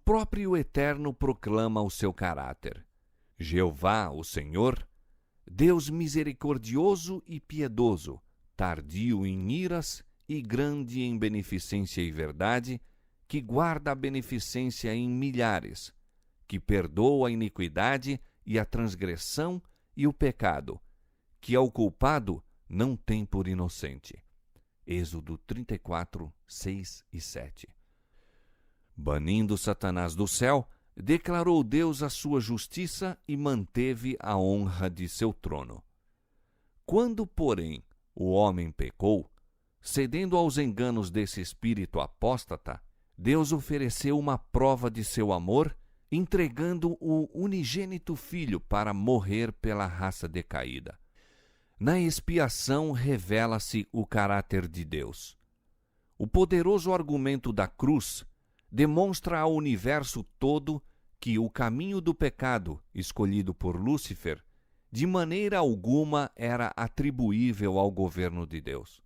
Próprio Eterno proclama o seu caráter. Jeová, o Senhor, Deus misericordioso e piedoso, tardio em iras e grande em beneficência e verdade, que guarda a beneficência em milhares, que perdoa a iniquidade e a transgressão e o pecado, que ao culpado não tem por inocente. Êxodo 34, 6 e 7. Banindo Satanás do céu, declarou Deus a sua justiça e manteve a honra de seu trono. Quando, porém, o homem pecou, cedendo aos enganos desse espírito apóstata, Deus ofereceu uma prova de seu amor, entregando o unigênito Filho para morrer pela raça decaída. Na expiação revela-se o caráter de Deus. O poderoso argumento da cruz demonstra ao universo todo que o caminho do pecado, escolhido por Lúcifer, de maneira alguma era atribuível ao governo de Deus.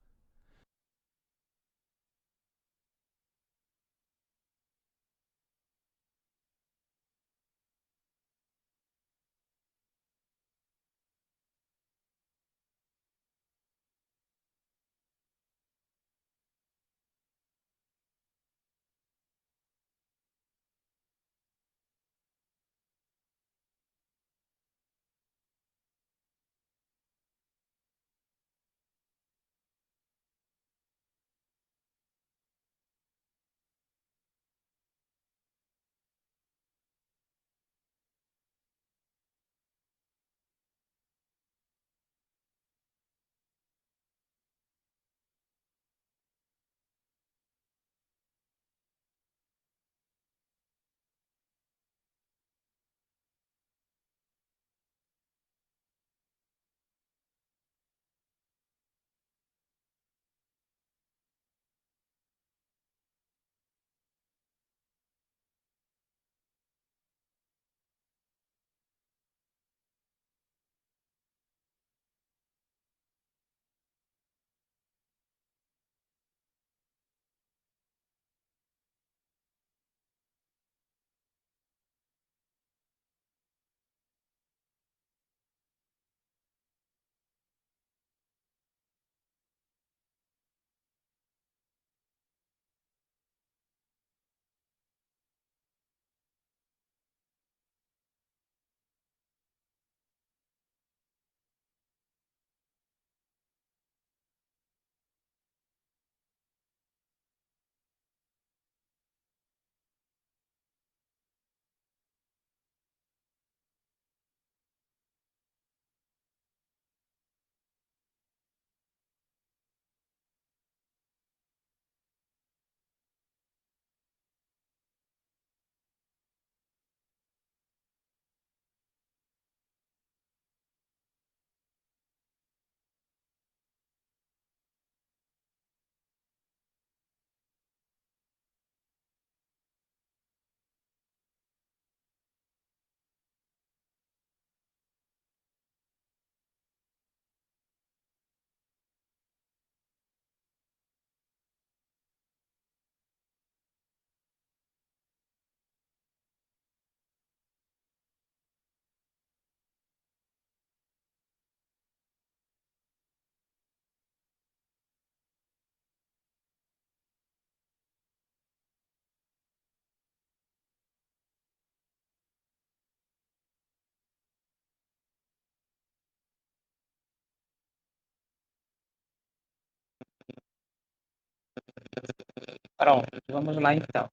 Pronto, vamos lá então.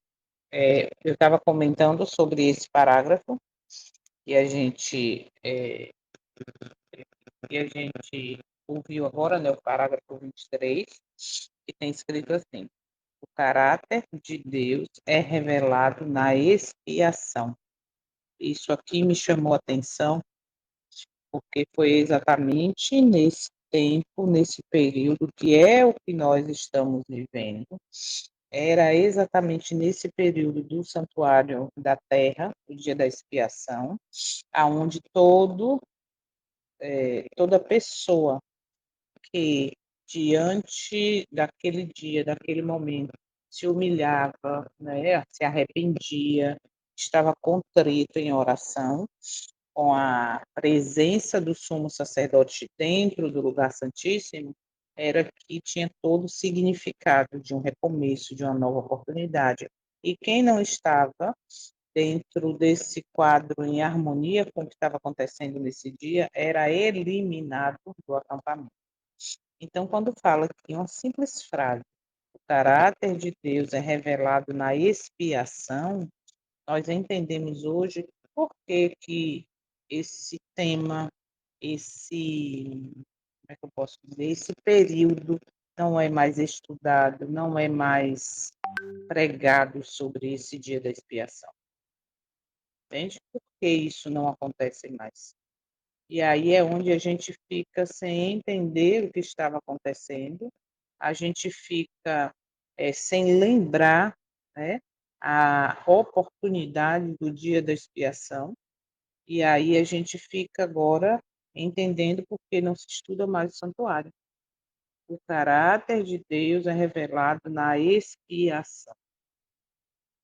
Eu estava comentando sobre esse parágrafo que a gente ouviu agora, né, o parágrafo 23, que tem escrito assim: o caráter de Deus é revelado na expiação. Isso aqui me chamou a atenção, porque foi exatamente nesse tempo, nesse período, que é o que nós estamos vivendo. Era exatamente nesse período do Santuário da Terra, o dia da expiação, aonde toda pessoa que diante daquele dia, daquele momento, se humilhava, né, se arrependia, estava contrito em oração, com a presença do sumo sacerdote dentro do lugar santíssimo, era que tinha todo o significado de um recomeço, de uma nova oportunidade. E quem não estava dentro desse quadro em harmonia com o que estava acontecendo nesse dia era eliminado do acampamento. Então, quando fala que uma simples frase, o caráter de Deus é revelado na expiação, nós entendemos hoje por que esse tema, como é que eu posso dizer, esse período não é mais estudado, não é mais pregado sobre esse dia da expiação. entende? Por que isso não acontece mais? E aí é onde a gente fica sem entender o que estava acontecendo, a gente fica, sem lembrar, né, a oportunidade do dia da expiação, e aí a gente fica agora entendendo por que não se estuda mais o santuário. O caráter de Deus é revelado na expiação.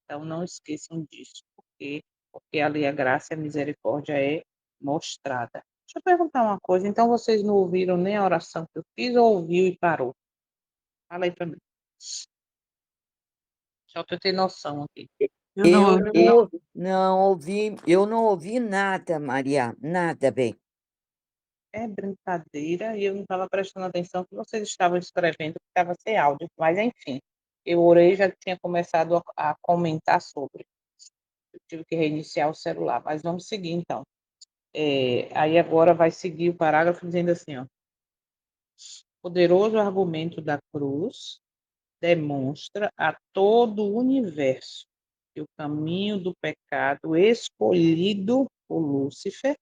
Então não esqueçam disso, porque ali a graça e a misericórdia é mostrada. Deixa eu perguntar uma coisa, então vocês não ouviram nem a oração que eu fiz ou ouviu e parou? Fala aí para mim. Só para eu ter noção aqui. Eu não Eu ouvi. não ouvi, eu não ouvi nada, Maria, nada bem. É brincadeira e eu não estava prestando atenção que vocês estavam escrevendo, que estava sem áudio, mas enfim, eu orei e já tinha começado a comentar sobre. Eu tive que reiniciar o celular, mas vamos seguir então. Aí agora vai seguir o parágrafo dizendo assim, ó. Poderoso argumento da cruz demonstra a todo o universo que o caminho do pecado escolhido por Lúcifer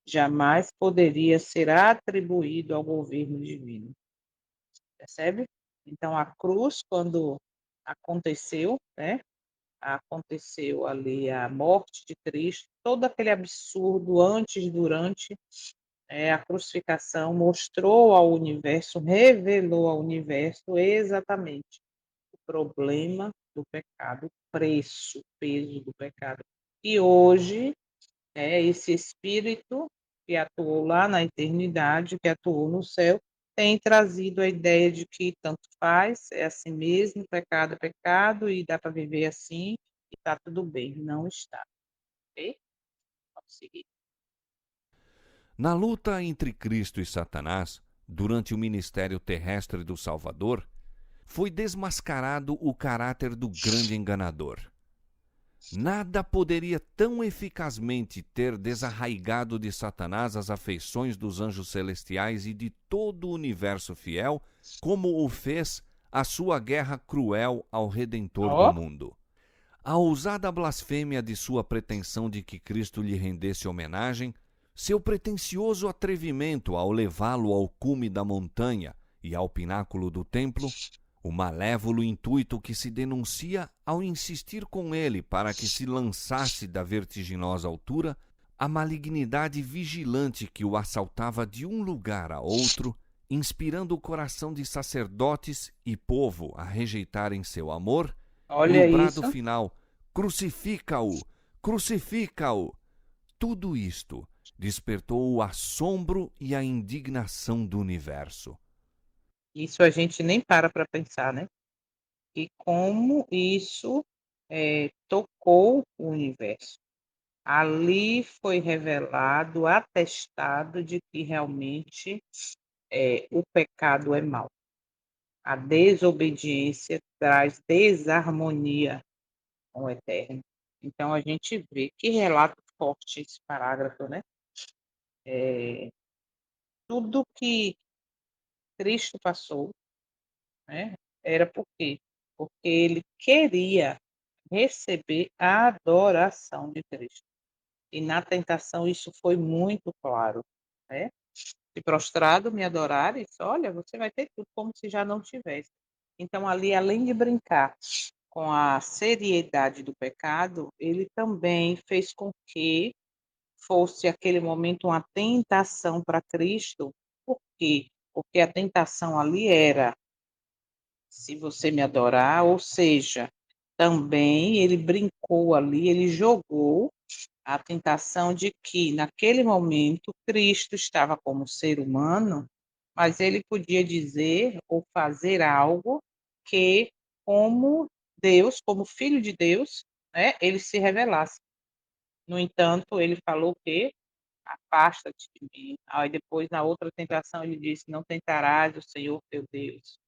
jamais poderia ser atribuído ao governo divino. Percebe? Então, a cruz, quando aconteceu, né? Aconteceu ali a morte de Cristo, todo aquele absurdo antes, durante a crucificação, mostrou ao universo, revelou ao universo exatamente o problema do pecado, o preço, o peso do pecado. E hoje, esse Espírito que atuou lá na eternidade, que atuou no céu, tem trazido a ideia de que tanto faz, é assim mesmo, pecado é pecado, e dá para viver assim, e está tudo bem. Não está. Ok? Vamos seguir. Na luta entre Cristo e Satanás, durante o ministério terrestre do Salvador, foi desmascarado o caráter do grande enganador. Nada poderia tão eficazmente ter desarraigado de Satanás as afeições dos anjos celestiais e de todo o universo fiel, como o fez a sua guerra cruel ao Redentor do Ó, mundo. A ousada blasfêmia de sua pretensão de que Cristo lhe rendesse homenagem, seu pretensioso atrevimento ao levá-lo ao cume da montanha e ao pináculo do templo, o malévolo intuito que se denuncia ao insistir com ele para que se lançasse da vertiginosa altura, a malignidade vigilante que o assaltava de um lugar a outro, inspirando o coração de sacerdotes e povo a rejeitarem seu amor, e o olha brado isso. final: crucifica-o! Crucifica-o! Tudo isto despertou o assombro e a indignação do universo. Isso a gente nem para pensar, né? E como isso tocou o universo. Ali foi revelado, atestado de que realmente o pecado é mau. A desobediência traz desarmonia com o eterno. Então a gente vê que relato forte esse parágrafo, né? Tudo que Cristo passou, né? Era por quê? Porque ele queria receber a adoração de Cristo. E na tentação isso foi muito claro, né? Se prostrado me adorares, olha, você vai ter tudo como se já não tivesse. Então ali, além de brincar com a seriedade do pecado, ele também fez com que fosse aquele momento uma tentação para Cristo. Por quê? Porque a tentação ali era, se você me adorar, ou seja, também ele brincou ali, ele jogou a tentação de que, naquele momento, Cristo estava como ser humano, mas ele podia dizer ou fazer algo que, como Deus, como filho de Deus, né, ele se revelasse. No entanto, ele falou que afasta-te de mim. Aí depois, na outra tentação, ele disse: não tentarás o Senhor teu Deus.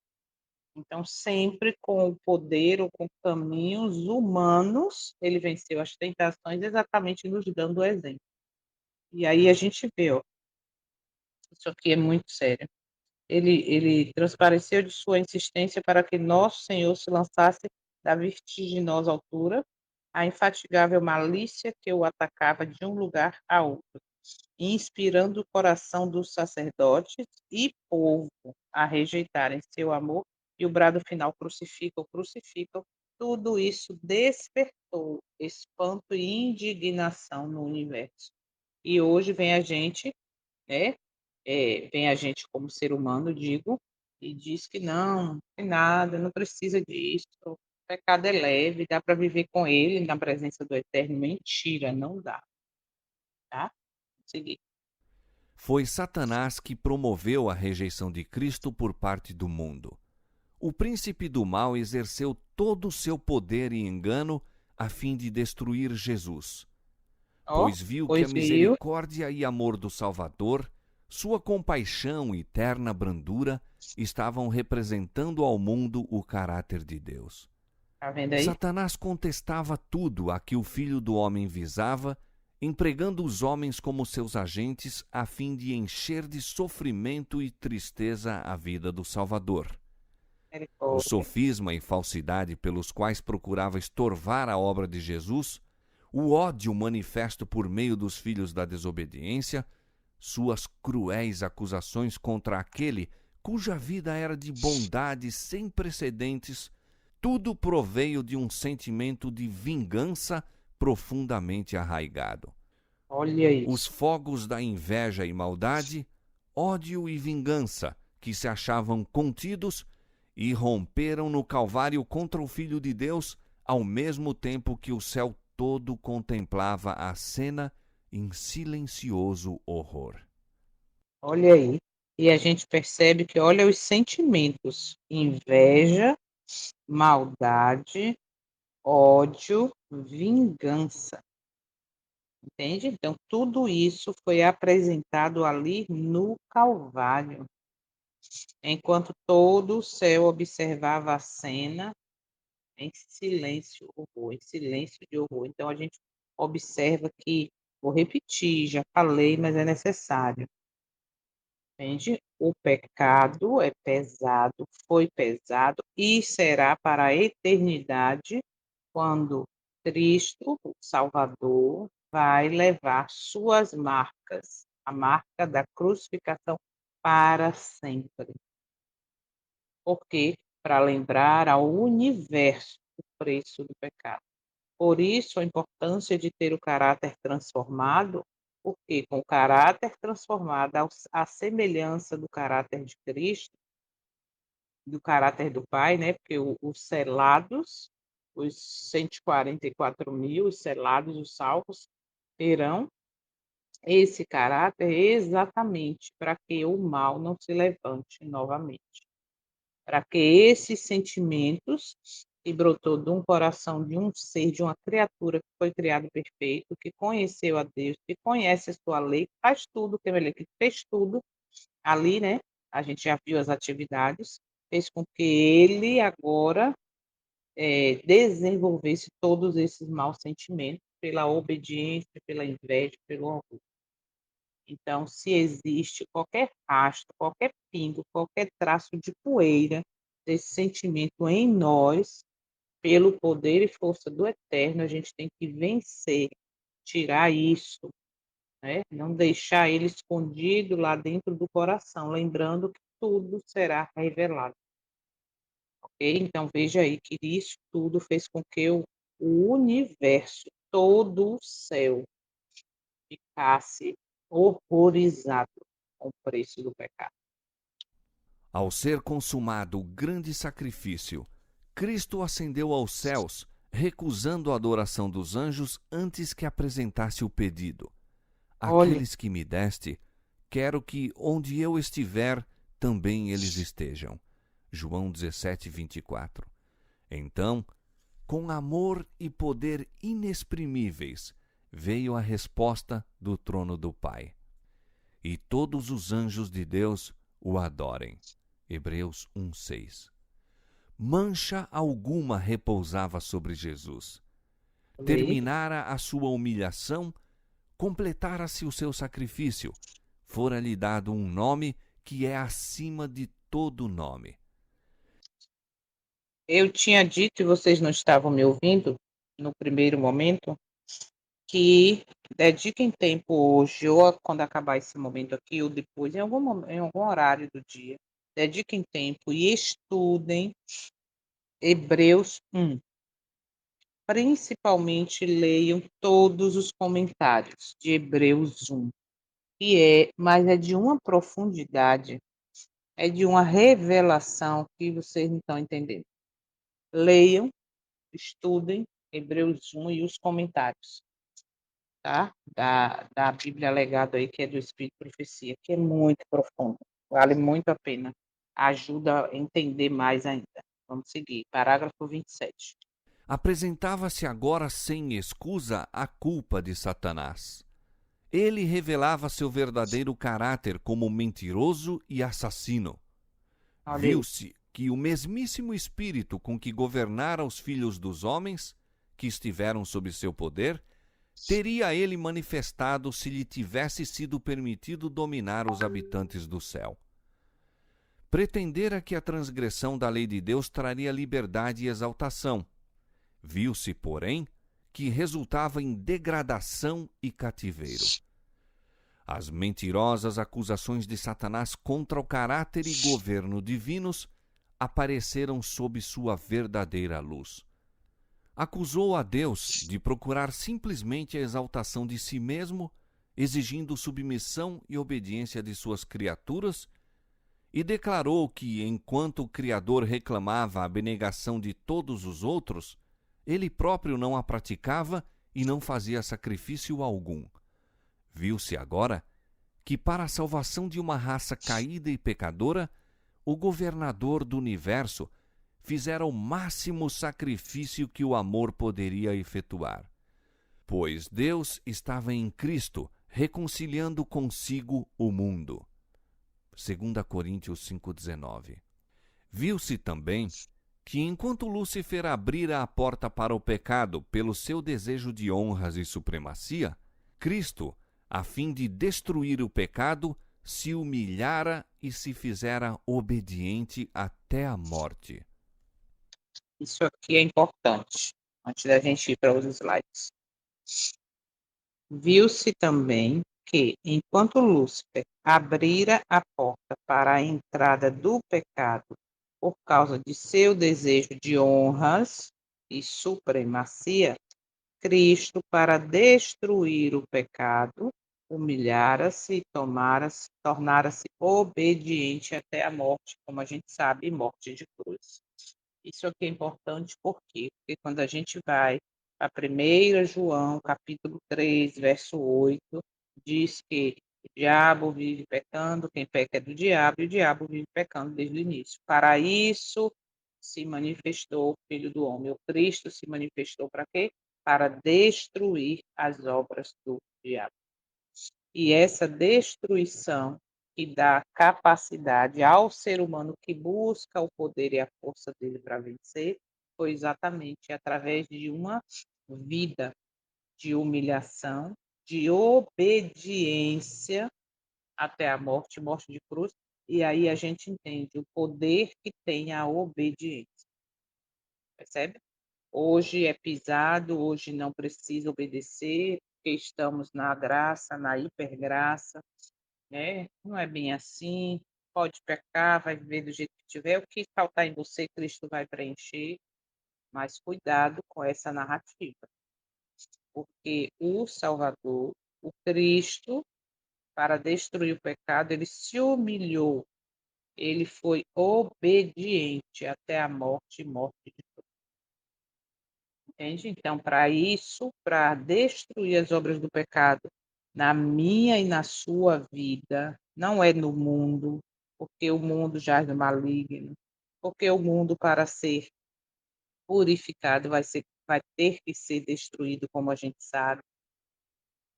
Então, sempre com o poder ou com caminhos humanos, ele venceu as tentações, exatamente nos dando o exemplo. E aí a gente vê, ó, isso aqui é muito sério. Ele transpareceu de sua insistência para que nosso Senhor se lançasse da vertiginosa altura, a infatigável malícia que o atacava de um lugar a outro, inspirando o coração dos sacerdotes e povo a rejeitarem seu amor, e o brado final, crucificam, crucificam, tudo isso despertou espanto e indignação no universo. E hoje vem a gente, né, vem a gente como ser humano, digo, e diz que não tem nada, não precisa disso, o pecado é leve, dá para viver com ele na presença do Eterno. Mentira, não dá, tá? Vamos seguir. Foi Satanás que promoveu a rejeição de Cristo por parte do mundo. O príncipe do mal exerceu todo o seu poder e engano a fim de destruir Jesus, Ó, pois viu que a pois viu, misericórdia e amor do Salvador, sua compaixão e terna brandura estavam representando ao mundo o caráter de Deus. tá vendo aí? Satanás contestava tudo a que o Filho do Homem visava, empregando os homens como seus agentes a fim de encher de sofrimento e tristeza a vida do Salvador. O Misericórdia. sofisma e falsidade pelos quais procurava estorvar a obra de Jesus, o ódio manifesto por meio dos filhos da desobediência, suas cruéis acusações contra aquele cuja vida era de bondade sem precedentes, tudo proveio de um sentimento de vingança profundamente arraigado. Olha Os isso. fogos da inveja e maldade, ódio e vingança, que se achavam contidos, irromperam no Calvário contra o Filho de Deus, ao mesmo tempo que o céu todo contemplava a cena em silencioso horror. Olha aí. E a gente percebe que, olha os sentimentos: inveja, maldade, ódio, vingança. Entende? Então, tudo isso foi apresentado ali no Calvário, enquanto todo o céu observava a cena em silêncio, horror, em silêncio de horror. Então, a gente observa que, vou repetir, já falei, mas é necessário. Entende? O pecado é pesado, foi pesado e será para a eternidade, quando Cristo, o Salvador, vai levar suas marcas, a marca da crucificação, para sempre. Por quê? Para lembrar ao universo o preço do pecado. Por isso, a importância de ter o caráter transformado, porque com o caráter transformado, à semelhança do caráter de Cristo, do caráter do Pai, né? Porque os selados, os 144.000, os selados, os salvos, terão esse caráter exatamente para que o mal não se levante novamente. Para que esses sentimentos que brotou de um coração de um ser, de uma criatura que foi criado perfeito, que conheceu a Deus, que conhece a sua lei, que faz tudo, que fez tudo ali, né? A gente já viu as atividades, fez com que ele agora desenvolvesse todos esses maus sentimentos pela obediência, pela inveja, pelo orgulho. Então, se existe qualquer rastro, qualquer pingo, qualquer traço de poeira desse sentimento em nós, pelo poder e força do Eterno, a gente tem que vencer, tirar isso, né? Não deixar ele escondido lá dentro do coração, lembrando que tudo será revelado. Ok? Então, veja aí que isso tudo fez com que o universo, todo o céu, ficasse horrorizado com o preço do pecado. Ao ser consumado o grande sacrifício, Cristo ascendeu aos céus, recusando a adoração dos anjos antes que apresentasse o pedido. Olha, Aqueles que me deste, quero que, onde eu estiver, também eles estejam. João 17, 24. Então, com amor e poder inexprimíveis, veio a resposta do trono do Pai. E todos os anjos de Deus o adorem. Hebreus 1:6. Mancha alguma repousava sobre Jesus. olha aí. Terminara a sua humilhação, completara-se o seu sacrifício, fora-lhe dado um nome que é acima de todo nome. Eu tinha dito e vocês não estavam me ouvindo no primeiro momento, que dediquem tempo hoje, ou quando acabar esse momento aqui, ou depois, em algum horário do dia, dediquem tempo e estudem Hebreus 1. Principalmente leiam todos os comentários de Hebreus 1, mas é de uma profundidade, é de uma revelação que vocês não estão entendendo. Leiam, estudem Hebreus 1 e os comentários, tá? Da Bíblia Legado aí, que é do Espírito e Profecia, que é muito profundo, vale muito a pena, ajuda a entender mais ainda. Vamos seguir, parágrafo 27. Apresentava-se agora sem escusa a culpa de Satanás. Ele revelava seu verdadeiro caráter como mentiroso e assassino. Olha aí. Viu-se que o mesmíssimo espírito com que governara os filhos dos homens, que estiveram sob seu poder, teria ele manifestado se lhe tivesse sido permitido dominar os habitantes do céu. Pretendera que a transgressão da lei de Deus traria liberdade e exaltação. Viu-se, porém, que resultava em degradação e cativeiro. As mentirosas acusações de Satanás contra o caráter e governo divinos apareceram sob sua verdadeira luz. Acusou a Deus de procurar simplesmente a exaltação de si mesmo, exigindo submissão e obediência de suas criaturas, e declarou que, enquanto o Criador reclamava a abnegação de todos os outros, ele próprio não a praticava e não fazia sacrifício algum. Viu-se agora que, para a salvação de uma raça caída e pecadora, o governador do universo fizera o máximo sacrifício que o amor poderia efetuar. Pois Deus estava em Cristo, reconciliando consigo o mundo. 2 Coríntios 5,19. Viu-se também que, enquanto Lúcifer abrira a porta para o pecado pelo seu desejo de honras e supremacia, Cristo, a fim de destruir o pecado, se humilhara e se fizera obediente até a morte. Isso aqui é importante, antes da gente ir para os slides. Viu-se também que, enquanto Lúcifer abrira a porta para a entrada do pecado por causa de seu desejo de honras e supremacia, Cristo, para destruir o pecado, humilhara-se e tornara-se obediente até a morte, como a gente sabe, morte de cruz. Isso aqui é importante por quê? Porque quando a gente vai a 1 João, capítulo 3, verso 8, diz que o diabo vive pecando, quem peca é do diabo, e o diabo vive pecando desde o início. Para isso se manifestou o Filho do Homem. O Cristo se manifestou para quê? Para destruir as obras do diabo. E essa destruição que dá capacidade ao ser humano que busca o poder e a força dele para vencer, foi exatamente através de uma vida de humilhação, de obediência até a morte, morte de cruz, e aí a gente entende o poder que tem a obediência. Percebe? Hoje é pisado, hoje não precisa obedecer, porque estamos na graça, na hipergraça, né? Não é bem assim. Pode pecar, vai viver do jeito que tiver. O que faltar em você, Cristo vai preencher. Mas cuidado com essa narrativa, porque o Salvador, o Cristo, para destruir o pecado, ele se humilhou, ele foi obediente até a morte e morte de cruz. Entende? Então, para isso, para destruir as obras do pecado na minha e na sua vida, não é no mundo, porque o mundo jaz no maligno, porque o mundo, para ser purificado, vai ter que ser destruído, como a gente sabe,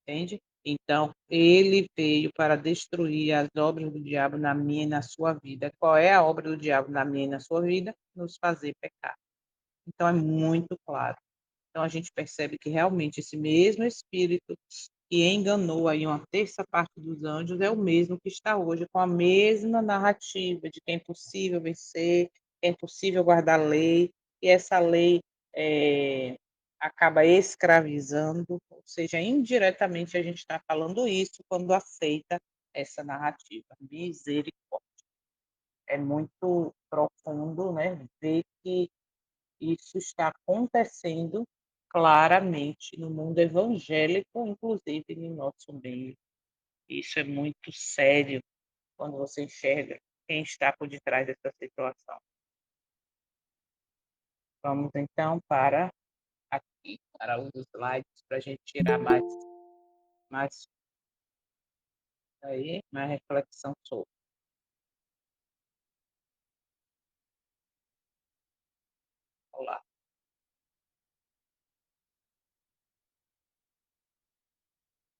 entende? Então, ele veio para destruir as obras do diabo na minha e na sua vida. Qual é a obra do diabo na minha e na sua vida? Nos fazer pecar. Então, é muito claro. Então, a gente percebe que realmente esse mesmo Espírito que enganou aí uma terça parte dos anjos é o mesmo que está hoje com a mesma narrativa de que é impossível vencer, que é impossível guardar a lei, e essa lei acaba escravizando, ou seja, indiretamente a gente está falando isso quando aceita essa narrativa. Misericórdia. É muito profundo, né, ver que isso está acontecendo claramente no mundo evangélico, inclusive no nosso meio. Isso é muito sério quando você enxerga quem está por detrás dessa situação. Vamos então para aqui, para os slides, para a gente tirar mais aí, mais reflexão sobre. Olá,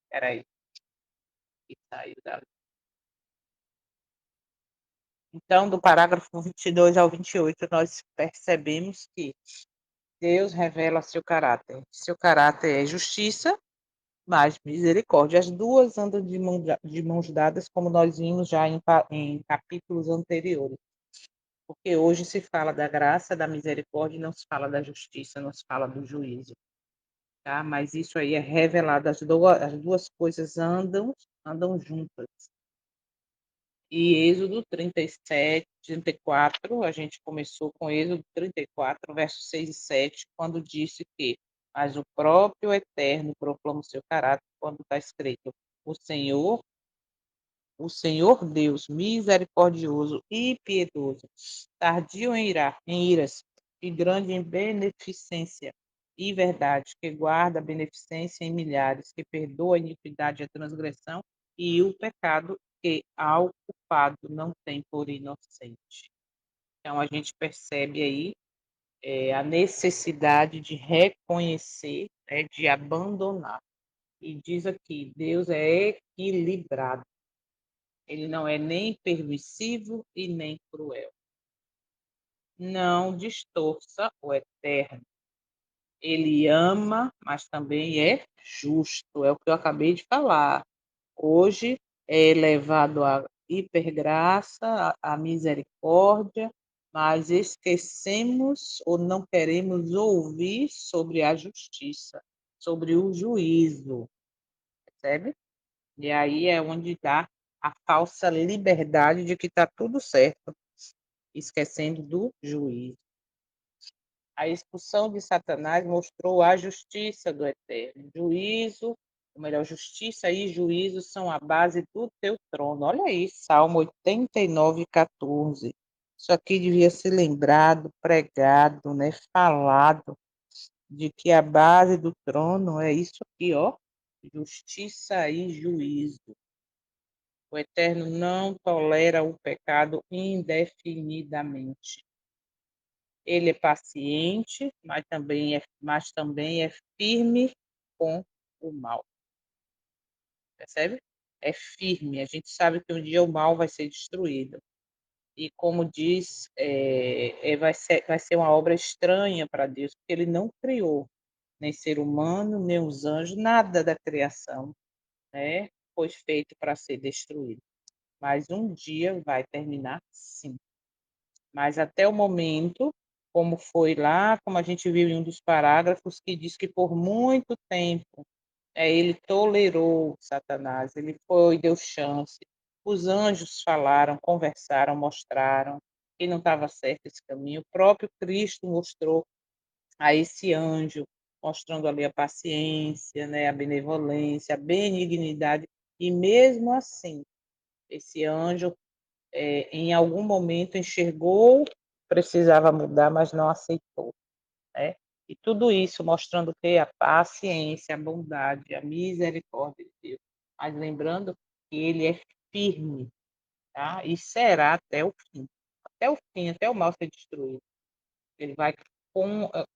espera aí, que saiu da... Então, do parágrafo 22 ao 28, nós percebemos que Deus revela seu caráter. Seu caráter é justiça, mas misericórdia. As duas andam de mãos dadas, como nós vimos já em capítulos anteriores. Porque hoje se fala da graça, da misericórdia, e não se fala da justiça, não se fala do juízo. Tá? Mas isso aí é revelado, as duas coisas andam juntas. E Êxodo 37, 34, a gente começou com Êxodo 34, versos 6 e 7, quando disse que, mas o próprio Eterno proclama o seu caráter, quando está escrito, o Senhor Deus, misericordioso e piedoso, tardio em iras e grande em beneficência e verdade, que guarda a beneficência em milhares, que perdoa a iniquidade e a transgressão e o pecado que ao culpado não tem por inocente. Então a gente percebe aí a necessidade de reconhecer, de abandonar. E diz aqui, Deus é equilibrado. Ele não é nem permissivo e nem cruel. Não distorça o eterno. Ele ama, mas também é justo. É o que eu acabei de falar. Hoje é elevado à hipergraça, à misericórdia, mas esquecemos ou não queremos ouvir sobre a justiça, sobre o juízo, percebe? E aí é onde dá a falsa liberdade de que está tudo certo, esquecendo do juízo. A expulsão de Satanás mostrou a justiça do Eterno. Juízo, ou melhor, justiça e juízo são a base do teu trono. Olha aí, Salmo 89, 14. Isso aqui devia ser lembrado, pregado, né, falado, de que a base do trono é isso aqui, ó, justiça e juízo. O Eterno não tolera o pecado indefinidamente. Ele é paciente, mas também é firme com o mal. Percebe? É firme. A gente sabe que um dia o mal vai ser destruído. E como diz, vai ser uma obra estranha para Deus, porque ele não criou nem ser humano, nem os anjos, nada da criação, né, foi feito para ser destruído. Mas um dia vai terminar sim. Mas até o momento, como foi lá, como a gente viu em um dos parágrafos, que diz que por muito tempo ele tolerou Satanás, ele foi, deu chance. Os anjos falaram, conversaram, mostraram que não estava certo esse caminho. O próprio Cristo mostrou a esse anjo, mostrando ali a paciência, né, a benevolência, a benignidade, e mesmo assim, esse anjo em algum momento enxergou, precisava mudar, mas não aceitou, né? E tudo isso mostrando que a paciência, a bondade, a misericórdia de Deus. Mas lembrando que ele é firme, tá? E será até o fim, até o mal ser destruído. Ele vai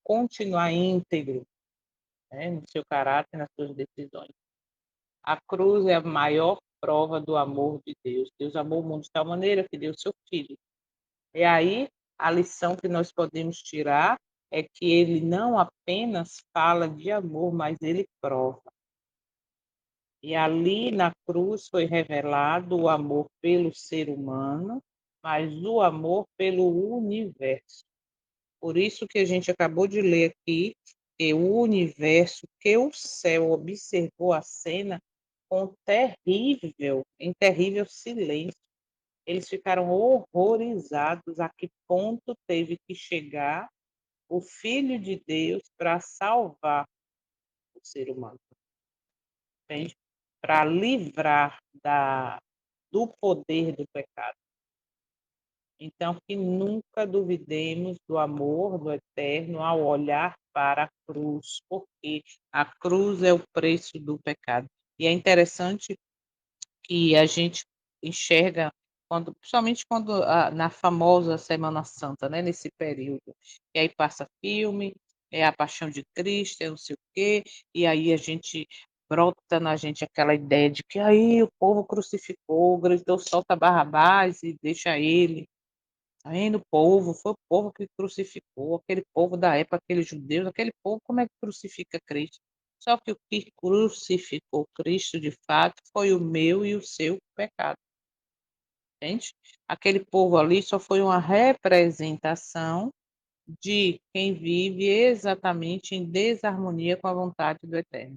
continuar íntegro, né, no seu caráter, nas suas decisões. A cruz é a maior prova do amor de Deus. Deus amou o mundo de tal maneira que deu seu Filho. E aí, a lição que nós podemos tirar é que ele não apenas fala de amor, mas ele prova. E ali na cruz foi revelado o amor pelo ser humano, mas o amor pelo universo. Por isso que a gente acabou de ler aqui que o universo, que o céu observou a cena com em terrível silêncio. Eles ficaram horrorizados a que ponto teve que chegar o Filho de Deus para salvar o ser humano, entende? Para livrar do poder do pecado. Então, que nunca duvidemos do amor do Eterno ao olhar para a cruz, porque a cruz é o preço do pecado. E é interessante que a gente enxerga principalmente na famosa Semana Santa, né, nesse período. E aí passa filme, é a Paixão de Cristo, é não sei o quê, e aí a gente brota na gente aquela ideia de que aí o povo crucificou, gritou solta Barrabás e deixa ele. Tá vendo? O povo, foi o povo que crucificou, aquele povo da época, aqueles judeus, aquele povo, como é que crucifica Cristo? Só que o que crucificou Cristo, de fato, foi o meu e o seu pecado, entende? Aquele povo ali só foi uma representação de quem vive exatamente em desarmonia com a vontade do Eterno.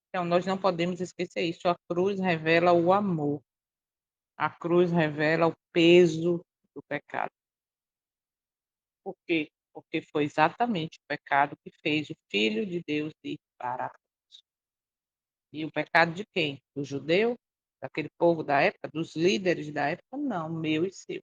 Então, nós não podemos esquecer isso. A cruz revela o amor. A cruz revela o peso do pecado. Por quê? Porque foi exatamente o pecado que fez o Filho de Deus ir para a cruz. E o pecado de quem? Do judeu? Daquele povo da época? Dos líderes da época? Não, meu e seu.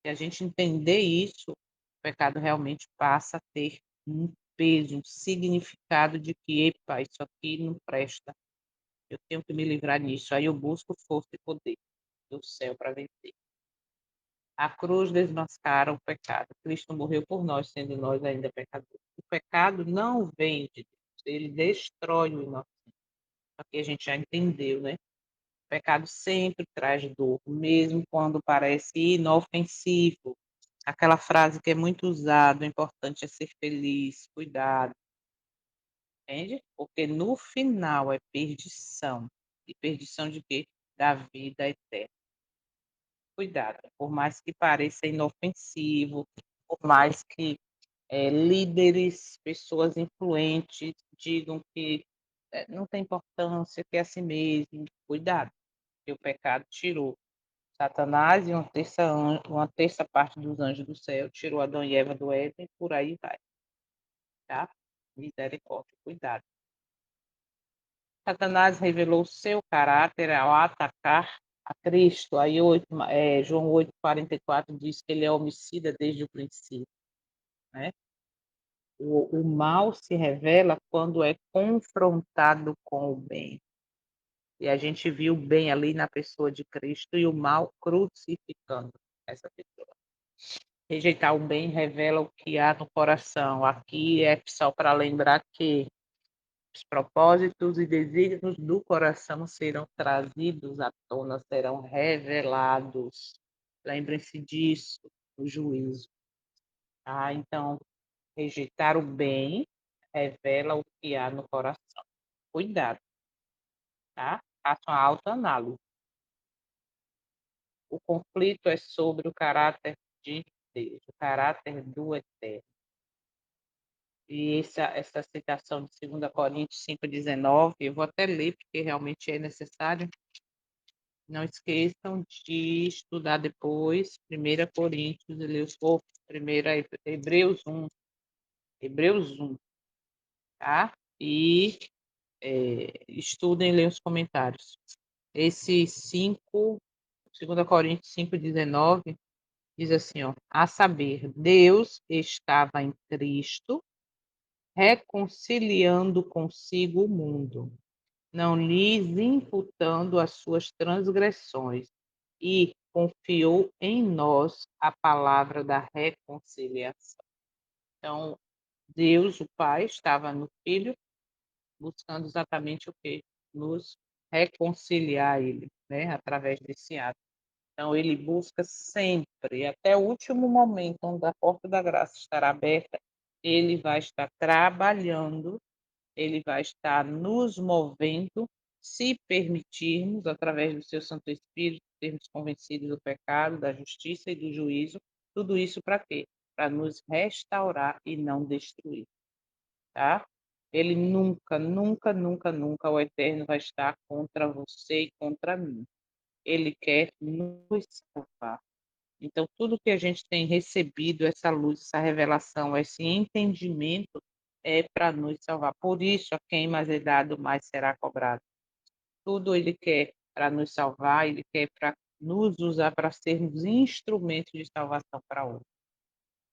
Se a gente entender isso, o pecado realmente passa a ter um peso, um significado de que, epa, isso aqui não presta. Eu tenho que me livrar disso. Aí eu busco força e poder do céu para vencer. A cruz desmascara o pecado. Cristo morreu por nós, sendo nós ainda pecadores. O pecado não vem de Deus, ele destrói o inocente. Aqui a gente já entendeu, né? O pecado sempre traz dor, mesmo quando parece inofensivo. Aquela frase que é muito usada, o importante é ser feliz, cuidado, entende? Porque no final é perdição. E perdição de quê? Da vida eterna. Cuidado, por mais que pareça inofensivo, por mais que líderes, pessoas influentes digam que não tem importância, que é assim mesmo, cuidado, que o pecado tirou Satanás e uma terça parte dos anjos do céu, tirou Adão e Eva do Éden, por aí vai, tá? Misericórdia, cuidado. Satanás revelou seu caráter ao atacar a Cristo. Aí João 8,44 diz que ele é homicida desde o princípio, né? O mal se revela quando é confrontado com o bem. E a gente viu o bem ali na pessoa de Cristo e o mal crucificando essa pessoa. Rejeitar o bem revela o que há no coração. Aqui é só para lembrar que os propósitos e desígnios do coração serão trazidos à tona, serão revelados. Lembrem-se disso, o juízo. Então, rejeitar o bem revela o que há no coração. Cuidado, tá? Faça uma autoanálise. O conflito é sobre o caráter de Deus, o caráter do Eterno. E essa citação de 2 Coríntios 5,19, eu vou até ler, porque realmente é necessário. Não esqueçam de estudar depois 1 Coríntios, Hebreus 1, Hebreus 1, tá? E estudem e leiam os comentários. Esse 2 Coríntios 5,19, diz assim, ó, a saber, Deus estava em Cristo, reconciliando consigo o mundo, não lhes imputando as suas transgressões, e confiou em nós a palavra da reconciliação. Então, Deus, o Pai, estava no Filho, buscando exatamente o que? Nos reconciliar a Ele, né? Através desse ato. Então, Ele busca sempre, até o último momento, onde a porta da graça estará aberta, Ele vai estar trabalhando, Ele vai estar nos movendo, se permitirmos, através do seu Santo Espírito, sermos convencidos do pecado, da justiça e do juízo. Tudo isso para quê? para nos restaurar e não destruir, tá? Ele nunca, nunca, nunca, nunca, o Eterno vai estar contra você e contra mim. Ele quer nos salvar. Então, tudo que a gente tem recebido, essa luz, essa revelação, esse entendimento, é para nos salvar. Por isso, a quem mais é dado, mais será cobrado. Tudo Ele quer para nos salvar, Ele quer para nos usar para sermos instrumentos de salvação para outros.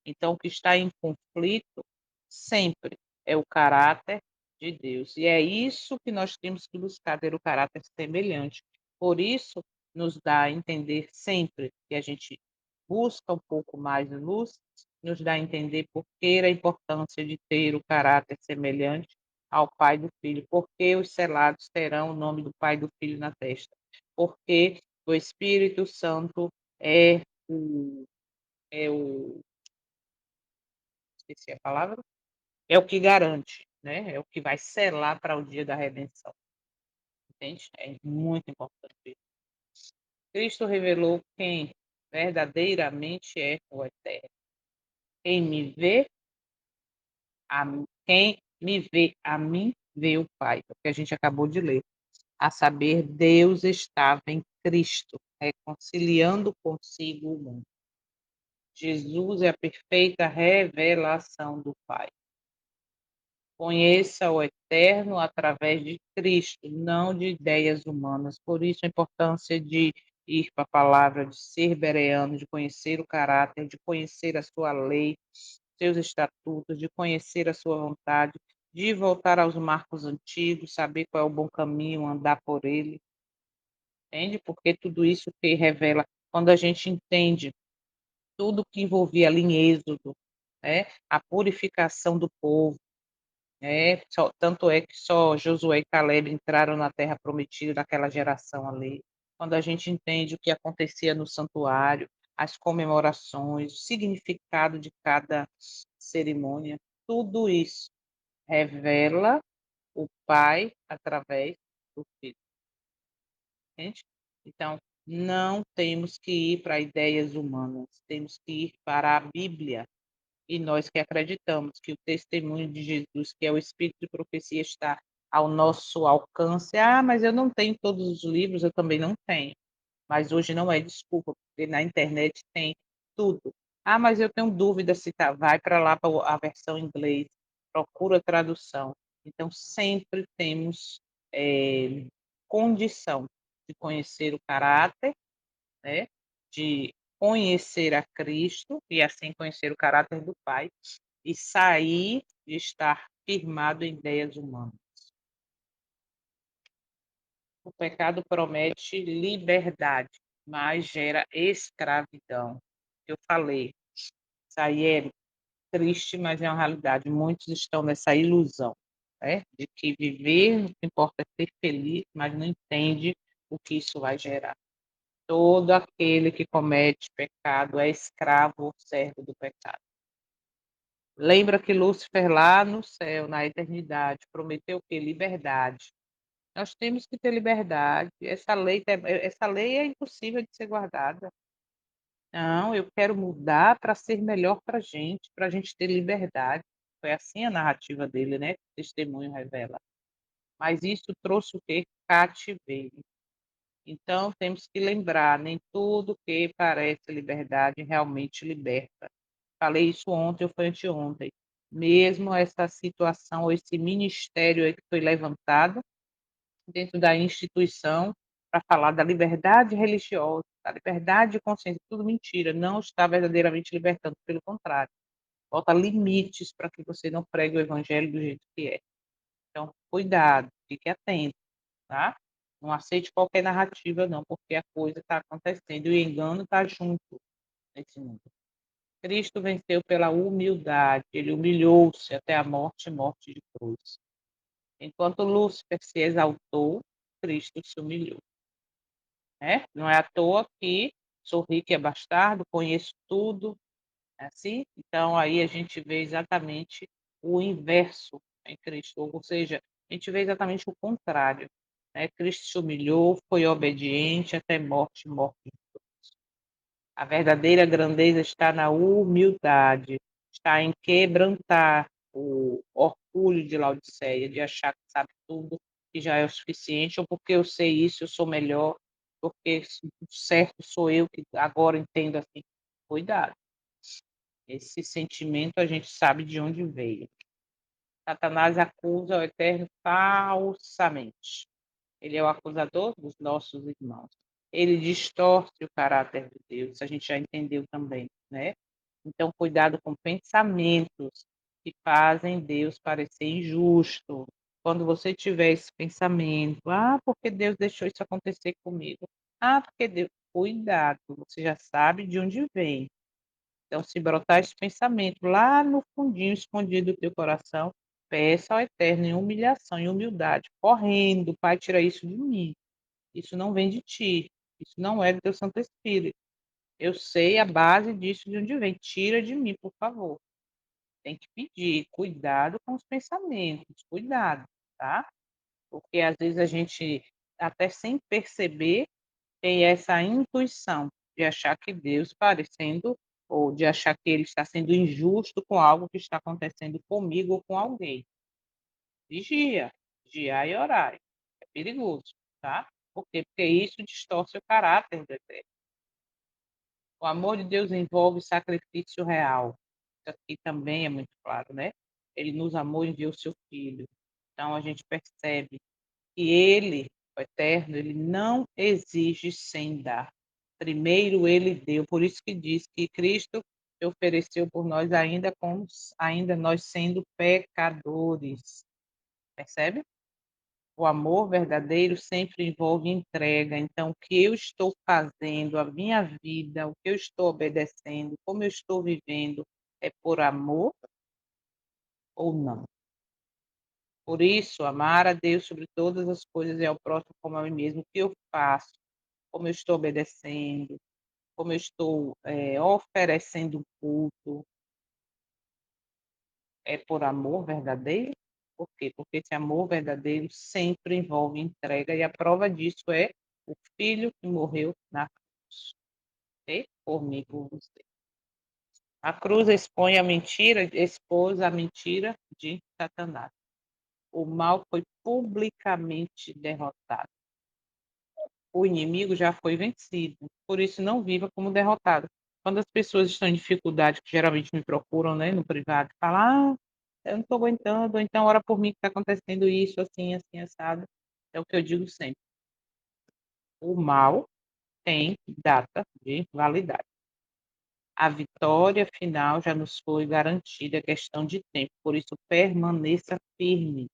Então, o que está em conflito sempre é o caráter de Deus. E é isso que nós temos que buscar, ter o caráter semelhante. Por isso, nos dá a entender sempre que a gente busca um pouco mais de luz, nos dá a entender por que a importância de ter o caráter semelhante ao Pai do Filho, porque os selados terão o nome do Pai e do Filho na testa, porque o Espírito Santo é o esqueci a palavra, é o que garante, né? É o que vai selar para o dia da redenção. Entende? É muito importante. Cristo revelou quem verdadeiramente é o Eterno. Quem me vê, quem me vê a mim, vê o Pai. É o que a gente acabou de ler. A saber, Deus estava em Cristo, reconciliando consigo o mundo. Jesus é a perfeita revelação do Pai. Conheça o Eterno através de Cristo, não de ideias humanas. Por isso a importância de ir para a palavra, de ser bereano, de conhecer o caráter, de conhecer a sua lei, seus estatutos, de conhecer a sua vontade, de voltar aos marcos antigos, saber qual é o bom caminho, andar por ele. Entende? Porque tudo isso que revela, quando a gente entende tudo que envolvia ali em Êxodo, né? A purificação do povo, tanto é que só Josué e Caleb entraram na terra prometida daquela geração ali. Quando a gente entende o que acontecia no santuário, as comemorações, o significado de cada cerimônia, tudo isso revela o Pai através do Filho. Entende? Então, não temos que ir para ideias humanas, temos que ir para a Bíblia. E nós que acreditamos que o testemunho de Jesus, que é o Espírito de profecia, está ao nosso alcance. Ah, mas eu não tenho todos os livros, eu também não tenho. Mas hoje não é desculpa, porque na internet tem tudo. Ah, mas eu tenho dúvida se tá. Vai para lá para a versão em inglês, procura a tradução. Então, sempre temos condição de conhecer o caráter, né? De conhecer a Cristo e assim conhecer o caráter do Pai e sair de estar firmado em ideias humanas. O pecado promete liberdade, mas gera escravidão. Eu falei, isso aí é triste, mas é uma realidade. Muitos estão nessa ilusão, né? De que viver, o que importa é ser feliz, mas não entende o que isso vai gerar. Todo aquele que comete pecado é escravo ou servo do pecado. Lembra que Lúcifer lá no céu, na eternidade, prometeu o quê? Liberdade. Nós temos que ter liberdade. Essa lei é impossível de ser guardada. Não, eu quero mudar para ser melhor para a gente ter liberdade. Foi assim a narrativa dele, né? O testemunho revela. Mas isso trouxe o quê? Cativeiro. Então, temos que lembrar, nem tudo que parece liberdade realmente liberta. Falei isso ontem ou foi anteontem. Mesmo essa situação, ou esse ministério aí que foi levantado dentro da instituição para falar da liberdade religiosa, da liberdade de consciência, tudo mentira, não está verdadeiramente libertando, pelo contrário. Bota limites para que você não pregue o evangelho do jeito que é. Então, cuidado, fique atento, tá? Não aceite qualquer narrativa, não, porque a coisa está acontecendo e o engano está junto nesse mundo. Cristo venceu pela humildade, ele humilhou-se até a morte e morte de cruz. Enquanto Lúcifer se exaltou, Cristo se humilhou. Né? Não é à toa que sou rico e é bastardo, conheço tudo, é assim? Então aí a gente vê exatamente o inverso em Cristo, ou seja, a gente vê exatamente o contrário. Né? Cristo se humilhou, foi obediente até morte, morte. A verdadeira grandeza está na humildade, está em quebrantar o orgulho de Laodiceia, de achar que sabe tudo, que já é o suficiente, ou porque eu sei isso, eu sou melhor, porque certo sou eu que agora entendo assim. Cuidado. Esse sentimento a gente sabe de onde veio. Satanás acusa o Eterno falsamente. Ele é o acusador dos nossos irmãos. Ele distorce o caráter de Deus, a gente já entendeu também, né? Então, cuidado com pensamentos que fazem Deus parecer injusto. Quando você tiver esse pensamento, porque Deus deixou isso acontecer comigo? Porque Deus. Cuidado, você já sabe de onde vem. Então, se brotar esse pensamento lá no fundinho, escondido do teu coração, peça ao Eterno em humilhação, em humildade, correndo, Pai, tira isso de mim. Isso não vem de ti. Isso não é do teu Santo Espírito. Eu sei a base disso de onde vem. Tira de mim, por favor. Tem que pedir. Cuidado com os pensamentos. Cuidado, tá? Porque às vezes a gente, até sem perceber, tem essa intuição de achar que Deus parecendo, ou de achar que ele está sendo injusto com algo que está acontecendo comigo ou com alguém. Vigia, vigiar e orar. É perigoso, tá? Por quê? Porque isso distorce o caráter do Eterno. O amor de Deus envolve sacrifício real. Isso aqui também é muito claro, né? Ele nos amou e enviou seu Filho. Então a gente percebe que ele, o Eterno, ele não exige sem dar. Primeiro ele deu, por isso que diz que Cristo se ofereceu por nós ainda nós sendo pecadores. Percebe? O amor verdadeiro sempre envolve entrega. Então, o que eu estou fazendo, a minha vida, o que eu estou obedecendo, como eu estou vivendo, é por amor ou não? Por isso, amar a Deus sobre todas as coisas e ao próximo como a mim mesmo. O que eu faço? Como eu estou obedecendo? Como eu estou oferecendo culto? É por amor verdadeiro? Por quê? Porque esse amor verdadeiro sempre envolve entrega e a prova disso é o Filho que morreu na cruz. Ok? Por mim, por você. A cruz expõe a mentira, expôs a mentira de Satanás. O mal foi publicamente derrotado. O inimigo já foi vencido. Por isso, não viva como derrotado. Quando as pessoas estão em dificuldade, que geralmente me procuram, né, no privado, falam, eu não estou aguentando, ou então ora por mim que está acontecendo isso, assim, assim, assado. É o que eu digo sempre. O mal tem data de validade. A vitória final já nos foi garantida, é questão de tempo. Por isso, permaneça firme.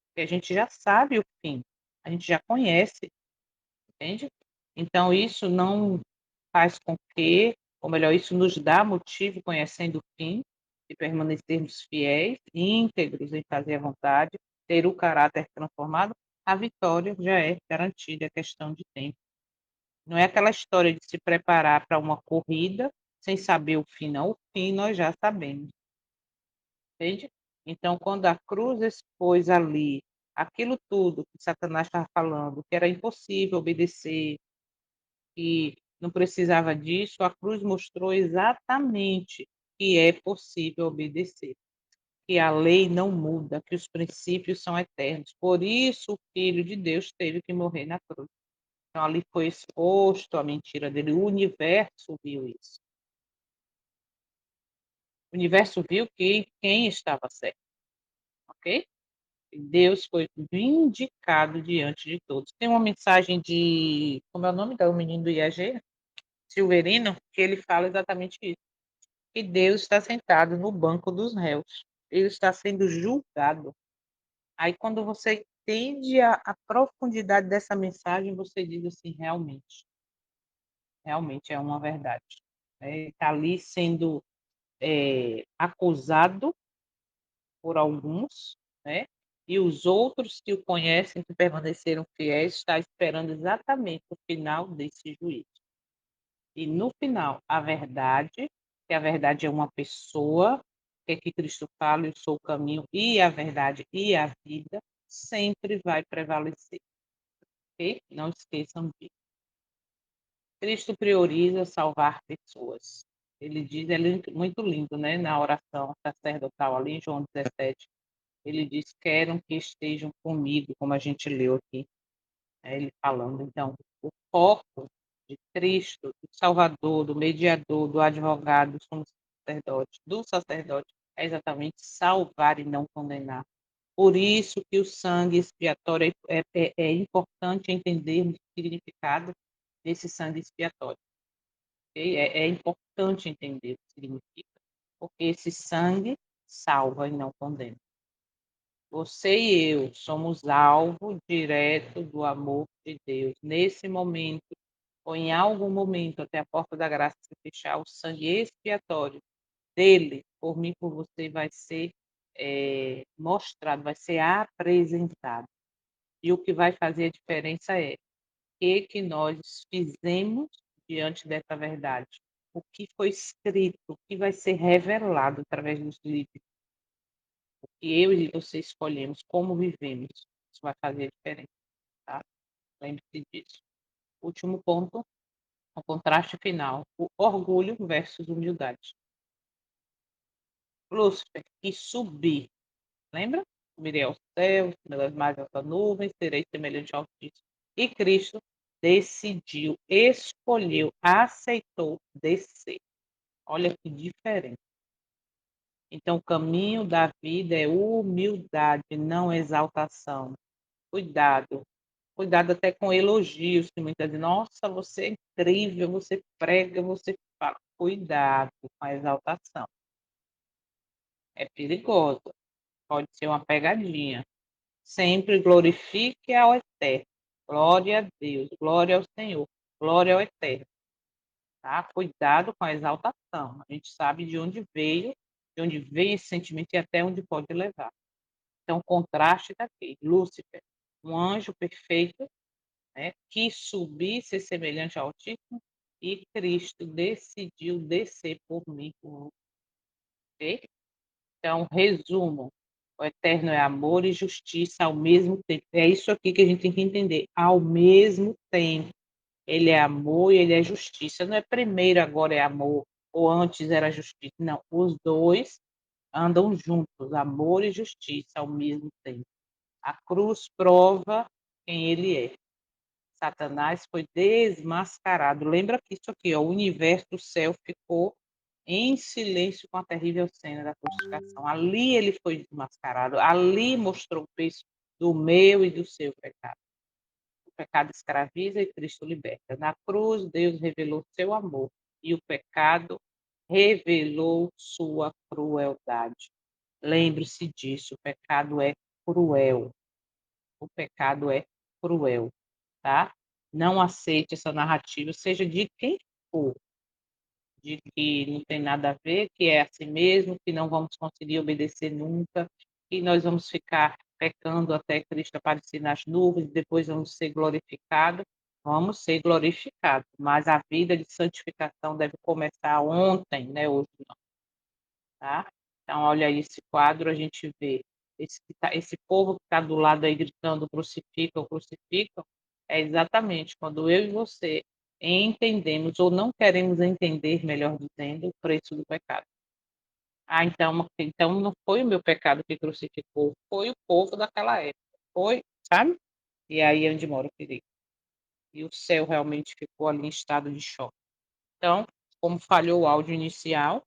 Porque a gente já sabe o fim. A gente já conhece, entende? Então, isso não faz com que, ou melhor, isso nos dá motivo, conhecendo o fim, de permanecermos fiéis, íntegros em fazer a vontade, ter o caráter transformado, a vitória já é garantida, é questão de tempo. Não é aquela história de se preparar para uma corrida sem saber o fim, não. O fim nós já sabemos, entende? Então, quando a cruz expôs ali aquilo tudo que Satanás estava falando, que era impossível obedecer, que não precisava disso, a cruz mostrou exatamente que é possível obedecer, que a lei não muda, que os princípios são eternos. Por isso, o Filho de Deus teve que morrer na cruz. Então, ali foi exposto a mentira dele. O universo viu isso. O universo viu que quem estava certo, ok? Deus foi vindicado diante de todos. Tem uma mensagem de, como é o nome do menino do IAG? Silverino, que ele fala exatamente isso. Que Deus está sentado no banco dos réus. Ele está sendo julgado. Aí, quando você entende a profundidade dessa mensagem, você diz assim, realmente é uma verdade. Ele está ali sendo acusado por alguns, né? E os outros que o conhecem, que permaneceram fiéis, estão esperando exatamente o final desse juízo. E no final, a verdade, que a verdade é uma pessoa, que é que Cristo fala, eu sou o caminho e a verdade e a vida, sempre vai prevalecer. Ok? Não esqueçam disso. Cristo prioriza salvar pessoas. Ele diz, muito lindo, né? Na oração sacerdotal ali em João 17, ele diz: quero que estejam comigo, como a gente leu aqui, né, ele falando. Então, o foco de Cristo, do Salvador, do mediador, do advogado, do sacerdote, é exatamente salvar e não condenar. Por isso que o sangue expiatório é importante entender o significado desse sangue expiatório. Okay? É importante entender o que significa, porque esse sangue salva e não condena. Você e eu somos alvo direto do amor de Deus. Nesse momento, ou em algum momento, até a porta da graça se fechar, o sangue expiatório dele, por mim, por você, vai ser mostrado, vai ser apresentado. E o que vai fazer a diferença é o que nós fizemos diante dessa verdade. O que foi escrito, o que vai ser revelado através dos livros. O que eu e você escolhemos, como vivemos. Isso vai fazer a diferença, tá? Lembre-se disso. Último ponto, o contraste final. O orgulho versus humildade. Lúcifer, que subir. Lembra? Subirei ao céu, pelas mais altas nuvens, serei semelhante ao Altíssimo. E Cristo decidiu, escolheu, aceitou descer. Olha que diferente. Então, o caminho da vida é humildade, não exaltação. Cuidado. Cuidado até com elogios, que muitas vezes, nossa, você é incrível, você prega, você fala. Cuidado com a exaltação. É perigoso. Pode ser uma pegadinha. Sempre glorifique ao Eterno. Glória a Deus, glória ao Senhor, glória ao Eterno. Tá? Cuidado com a exaltação. A gente sabe de onde veio esse sentimento e até onde pode levar. Então, contraste daqui. Lúcifer, um anjo perfeito, né, que subir, ser semelhante ao Altíssimo, e Cristo decidiu descer por mim. Okay? Então, resumo. O eterno é amor e justiça ao mesmo tempo. É isso aqui que a gente tem que entender. Ao mesmo tempo. Ele é amor e ele é justiça. Não é primeiro agora é amor, ou antes era justiça. Não, os dois andam juntos, amor e justiça ao mesmo tempo. A cruz prova quem ele é. Satanás foi desmascarado. Lembra que isso aqui, ó, o universo do céu ficou em silêncio com a terrível cena da crucificação. Ali ele foi desmascarado, ali mostrou o peso do meu e do seu pecado. O pecado escraviza e Cristo liberta. Na cruz, Deus revelou seu amor e o pecado revelou sua crueldade. Lembre-se disso, o pecado é cruel. O pecado é cruel, tá? Não aceite essa narrativa, seja de quem for, de que não tem nada a ver, que é assim mesmo, que não vamos conseguir obedecer nunca, que nós vamos ficar pecando até Cristo aparecer nas nuvens, depois vamos ser glorificados. Vamos ser glorificados, mas a vida de santificação deve começar ontem, né? Hoje não, tá? Então, olha aí esse quadro, a gente vê esse povo que está do lado aí gritando crucificam, crucificam, é exatamente quando eu e você entendemos ou não queremos entender, melhor dizendo, o preço do pecado. Ah, então não foi o meu pecado que crucificou, foi o povo daquela época. Foi, sabe? E aí é onde mora o perigo. E o céu realmente ficou ali em estado de choque. Então, como falhou o áudio inicial,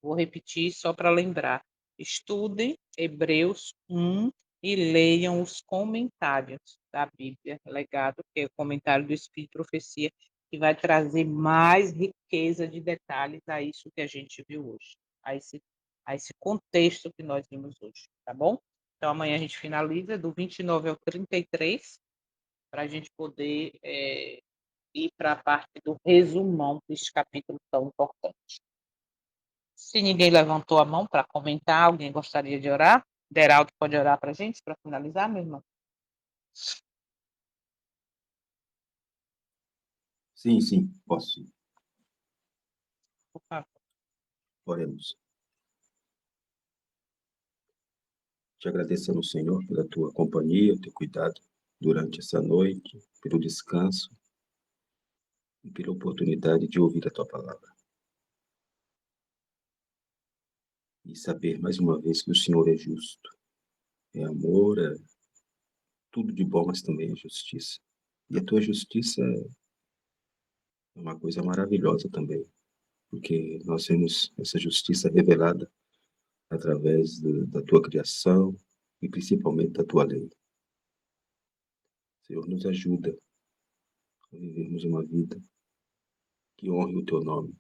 vou repetir só para lembrar. Estudem Hebreus 1 e leiam os comentários da Bíblia, legado, que é o comentário do Espírito de Profecia, que vai trazer mais riqueza de detalhes a isso que a gente viu hoje, a esse contexto que nós vimos hoje, tá bom? Então, amanhã a gente finaliza do 29 ao 33, para a gente poder ir para a parte do resumão deste capítulo tão importante. Se ninguém levantou a mão para comentar, alguém gostaria de orar? Deraldo pode orar para a gente, para finalizar, meu irmão? Sim, sim, posso sim. Por favor. Oremos. Te agradecemos, Senhor, pela tua companhia, teu cuidado durante essa noite, pelo descanso. e pela oportunidade de ouvir a tua palavra. E saber mais uma vez que o Senhor é justo, é amor, é tudo de bom, mas também é justiça. E a tua justiça é uma coisa maravilhosa também, porque nós temos essa justiça revelada através da tua criação e principalmente da tua lei. Senhor, nos ajuda a vivermos uma vida que honre o teu nome.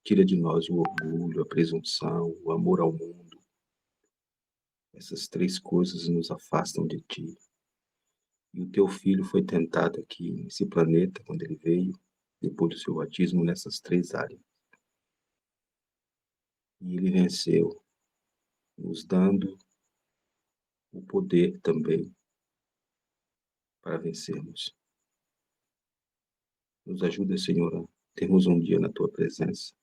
Tira de nós o orgulho, a presunção, o amor ao mundo. Essas três coisas nos afastam de ti. E o teu filho foi tentado aqui nesse planeta quando ele veio, depois do seu batismo, nessas três áreas. E ele venceu, nos dando o poder também para vencermos. Nos ajuda, Senhor, a termos um dia na tua presença,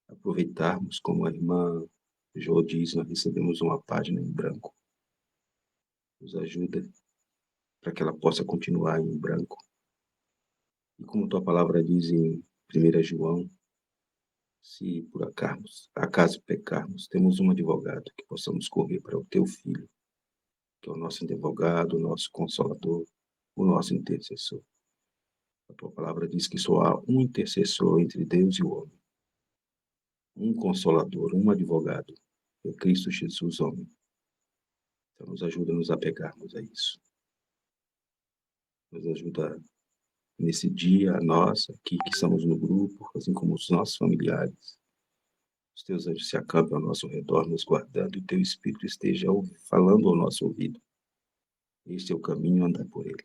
aproveitarmos, como a irmã Jo diz, nós recebemos uma página em branco. Nos ajuda para que ela possa continuar em branco. E como tua palavra diz em 1 João, se por acaso pecarmos, temos um advogado que possamos correr para o teu Filho, que é o nosso advogado, o nosso consolador, o nosso intercessor. A tua palavra diz que só há um intercessor entre Deus e o homem, um consolador, um advogado, é Cristo Jesus, homem. Então nos ajuda a nos apegarmos a isso. Nos ajuda nesse dia, a nós aqui que estamos no grupo, assim como os nossos familiares. Os teus anjos se acampem ao nosso redor, nos guardando, e o teu Espírito esteja falando ao nosso ouvido. Este é o caminho, andar por ele.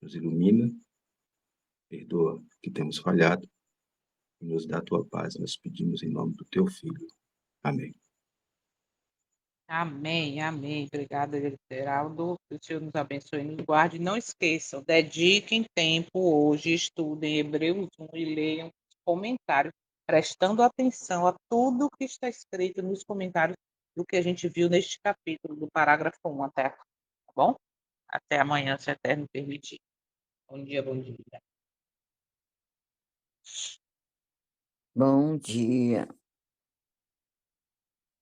Nos ilumina, perdoa que temos falhado, e nos dá a tua paz. Nós pedimos em nome do teu Filho. Amém. Amém, amém. Obrigada, Geraldo. Que o Senhor nos abençoe e nos guarde. Não esqueçam, dediquem tempo hoje, estudem Hebreus 1 e leiam os comentários, prestando atenção a tudo que está escrito nos comentários do que a gente viu neste capítulo, do parágrafo 1 até aqui, tá bom? Até amanhã, se a Eterno permitir. Bom dia, bom dia. Bom dia.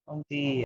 Bom dia.